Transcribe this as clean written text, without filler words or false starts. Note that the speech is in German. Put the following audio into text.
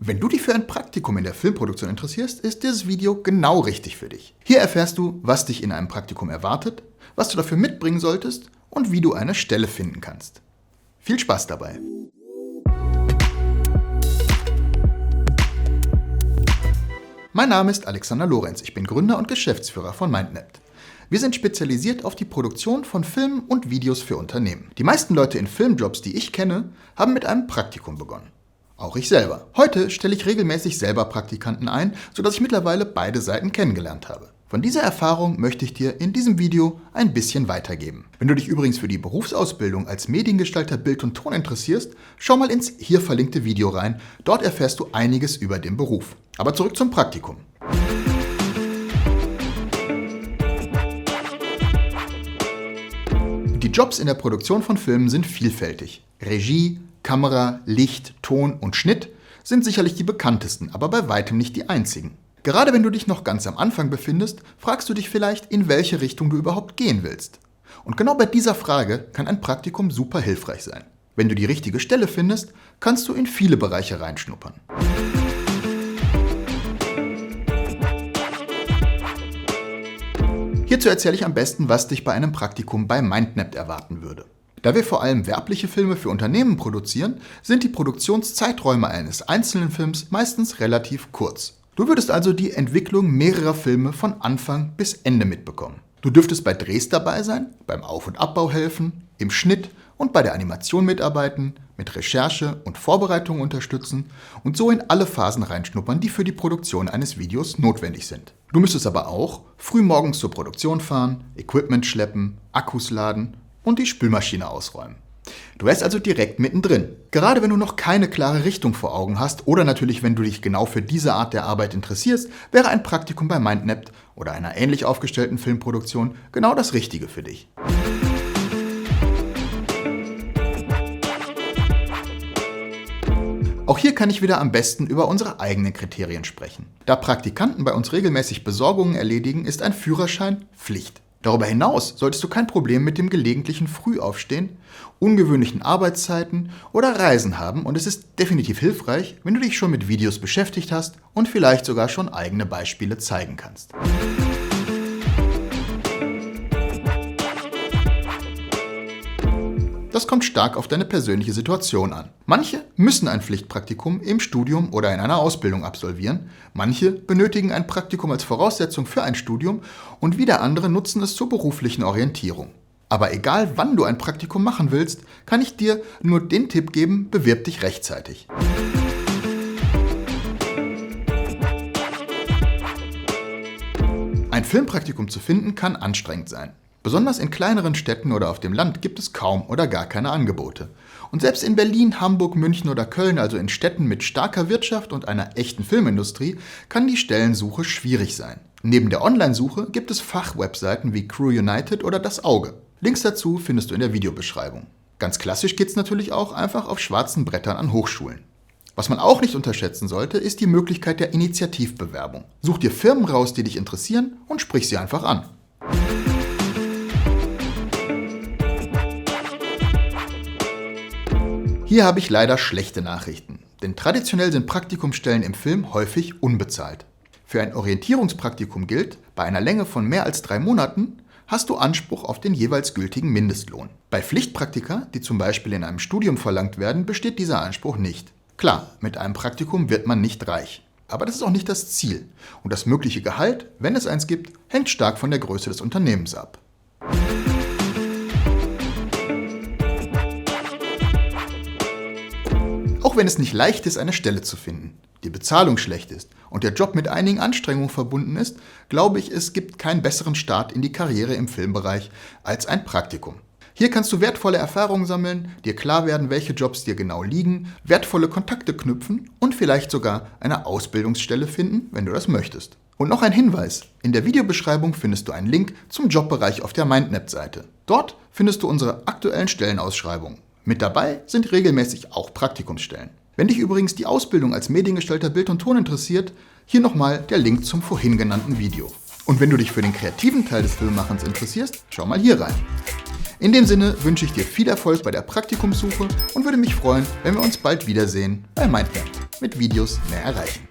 Wenn du dich für ein Praktikum in der Filmproduktion interessierst, ist dieses Video genau richtig für dich. Hier erfährst du, was dich in einem Praktikum erwartet, was du dafür mitbringen solltest und wie du eine Stelle finden kannst. Viel Spaß dabei! Mein Name ist Alexander Lorenz, ich bin Gründer und Geschäftsführer von MindNapped. Wir sind spezialisiert auf die Produktion von Filmen und Videos für Unternehmen. Die meisten Leute in Filmjobs, die ich kenne, haben mit einem Praktikum begonnen. Auch ich selber. Heute stelle ich regelmäßig selber Praktikanten ein, sodass ich mittlerweile beide Seiten kennengelernt habe. Von dieser Erfahrung möchte ich dir in diesem Video ein bisschen weitergeben. Wenn du dich übrigens für die Berufsausbildung als Mediengestalter Bild und Ton interessierst, schau mal ins hier verlinkte Video rein. Dort erfährst du einiges über den Beruf. Aber zurück zum Praktikum. Die Jobs in der Produktion von Filmen sind vielfältig. Regie, Kamera, Licht, Ton und Schnitt sind sicherlich die bekanntesten, aber bei weitem nicht die einzigen. Gerade wenn du dich noch ganz am Anfang befindest, fragst du dich vielleicht, in welche Richtung du überhaupt gehen willst. Und genau bei dieser Frage kann ein Praktikum super hilfreich sein. Wenn du die richtige Stelle findest, kannst du in viele Bereiche reinschnuppern. Hierzu erzähle ich am besten, was dich bei einem Praktikum bei MindNapped erwarten würde. Da wir vor allem werbliche Filme für Unternehmen produzieren, sind die Produktionszeiträume eines einzelnen Films meistens relativ kurz. Du würdest also die Entwicklung mehrerer Filme von Anfang bis Ende mitbekommen. Du dürftest bei Drehs dabei sein, beim Auf- und Abbau helfen, im Schnitt und bei der Animation mitarbeiten, mit Recherche und Vorbereitung unterstützen und so in alle Phasen reinschnuppern, die für die Produktion eines Videos notwendig sind. Du müsstest aber auch früh morgens zur Produktion fahren, Equipment schleppen, Akkus laden und die Spülmaschine ausräumen. Du wärst also direkt mittendrin. Gerade wenn du noch keine klare Richtung vor Augen hast oder natürlich, wenn du dich genau für diese Art der Arbeit interessierst, wäre ein Praktikum bei MindNapped oder einer ähnlich aufgestellten Filmproduktion genau das Richtige für dich. Auch hier kann ich wieder am besten über unsere eigenen Kriterien sprechen. Da Praktikanten bei uns regelmäßig Besorgungen erledigen, ist ein Führerschein Pflicht. Darüber hinaus solltest du kein Problem mit dem gelegentlichen Frühaufstehen, ungewöhnlichen Arbeitszeiten oder Reisen haben und es ist definitiv hilfreich, wenn du dich schon mit Videos beschäftigt hast und vielleicht sogar schon eigene Beispiele zeigen kannst. Das kommt stark auf deine persönliche Situation an. Manche müssen ein Pflichtpraktikum im Studium oder in einer Ausbildung absolvieren, manche benötigen ein Praktikum als Voraussetzung für ein Studium und wieder andere nutzen es zur beruflichen Orientierung. Aber egal wann du ein Praktikum machen willst, kann ich dir nur den Tipp geben, bewirb dich rechtzeitig. Ein Filmpraktikum zu finden kann anstrengend sein. Besonders in kleineren Städten oder auf dem Land gibt es kaum oder gar keine Angebote. Und selbst in Berlin, Hamburg, München oder Köln, also in Städten mit starker Wirtschaft und einer echten Filmindustrie, kann die Stellensuche schwierig sein. Neben der Online-Suche gibt es Fachwebseiten wie Crew United oder Das Auge. Links dazu findest du in der Videobeschreibung. Ganz klassisch geht's natürlich auch einfach auf schwarzen Brettern an Hochschulen. Was man auch nicht unterschätzen sollte, ist die Möglichkeit der Initiativbewerbung. Such dir Firmen raus, die dich interessieren und sprich sie einfach an. Hier habe ich leider schlechte Nachrichten, denn traditionell sind Praktikumsstellen im Film häufig unbezahlt. Für ein Orientierungspraktikum gilt, bei einer Länge von mehr als 3 Monaten hast du Anspruch auf den jeweils gültigen Mindestlohn. Bei Pflichtpraktika, die zum Beispiel in einem Studium verlangt werden, besteht dieser Anspruch nicht. Klar, mit einem Praktikum wird man nicht reich, aber das ist auch nicht das Ziel. Und das mögliche Gehalt, wenn es eins gibt, hängt stark von der Größe des Unternehmens ab. Auch wenn es nicht leicht ist, eine Stelle zu finden, die Bezahlung schlecht ist und der Job mit einigen Anstrengungen verbunden ist, glaube ich, es gibt keinen besseren Start in die Karriere im Filmbereich als ein Praktikum. Hier kannst du wertvolle Erfahrungen sammeln, dir klar werden, welche Jobs dir genau liegen, wertvolle Kontakte knüpfen und vielleicht sogar eine Ausbildungsstelle finden, wenn du das möchtest. Und noch ein Hinweis, in der Videobeschreibung findest du einen Link zum Jobbereich auf der MindNapped-Seite. Dort findest du unsere aktuellen Stellenausschreibungen. Mit dabei sind regelmäßig auch Praktikumsstellen. Wenn dich übrigens die Ausbildung als Mediengestalter Bild und Ton interessiert, hier nochmal der Link zum vorhin genannten Video. Und wenn du dich für den kreativen Teil des Filmemachens interessierst, schau mal hier rein. In dem Sinne wünsche ich dir viel Erfolg bei der Praktikumssuche und würde mich freuen, wenn wir uns bald wiedersehen bei MindNapped. mit Videos mehr erreichen.